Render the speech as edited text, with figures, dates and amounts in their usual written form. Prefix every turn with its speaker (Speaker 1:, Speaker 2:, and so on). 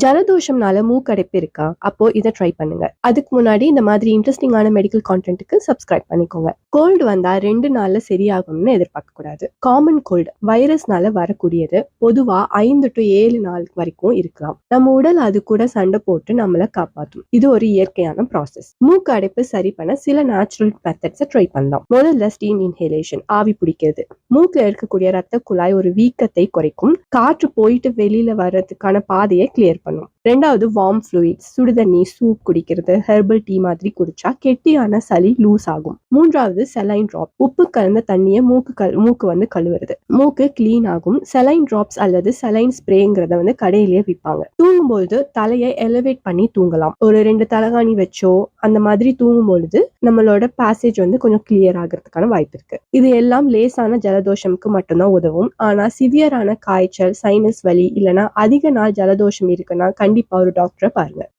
Speaker 1: ஜலதோஷம்னால மூக்கடைப்பு இருக்கா? அப்போ இத ட்ரை பண்ணுங்க. அதுக்கு முன்னாடி இந்த மாதிரி இன்ட்ரெஸ்டிங்கான மெடிக்கல் கான்டென்ட்க்கு சப்ஸ்கிரைப் பண்ணிக்கோங்க. கோல்டு வந்தா 2 நாள்ல சரியாகும்னு எதிர்பார்க்க கூடாது. காமன் கோல்டு வைரஸ்னால வரக்கூடியது. பொதுவா 5 to 7 நாள் வரைக்கும் இருக்கலாம். நம்ம உடல் அது கூட சண்டை போட்டு நம்மள காப்பாத்தும். இது ஒரு இயற்கையான ப்ராசஸ். மூக்கு அடைப்பு சரி பண்ண சில நேச்சுரல் மெத்தட்ஸை ட்ரை பண்ணலாம். முதல்ல ஸ்டீம் இன்ஹேலேஷன், ஆவி பிடிக்கிறது. மூக்குல இருக்கக்கூடிய ரத்த குழாய் ஒரு வீக்கத்தை குறைக்கும். காற்று போயிட்டு வெளியில வர்றதுக்கான பாதையை கிளியர் பண்ணும். ரெண்டாவது வார்ம் ஃப்ளூயிட்ஸ், சுடுதண்ணி, சூப் குடிக்கிறது, ஹெர்பல் டீ மாதிரி குடிச்சா கெட்டியான சளி லூஸ் ஆகும். மூன்றாவது செலைன் டிராப், உப்பு கலந்த தண்ணியை மூக்கு வந்து கழுவுறது. மூக்கு கிளீன் ஆகும். செலைன் டிராப்ஸ் அல்லது செலைன் ஸ்ப்ரேங்கிறத வந்து கடையிலேயே விற்பாங்க. தூங்கும்போது தலையை எலிவேட் பண்ணி தூங்கலாம். ஒரு 2 தலகாணி வச்சோ அந்த மாதிரி தூங்கும் பொழுது நம்மளோட பேசேஜ் வந்து கொஞ்சம் கிளியர் ஆகிறதுக்கான வாய்ப்பு இருக்கு. இது எல்லாம் லேசான ஜலதோஷம்க்கு மட்டும்தான் உதவும். ஆனா சிவியரான காய்ச்சல், சைனஸ் வலி இல்லைன்னா அதிக நாள் ஜலதோஷம் இருக்குன்னா கண்டிப்பா ஒரு டாக்டரை பாருங்க.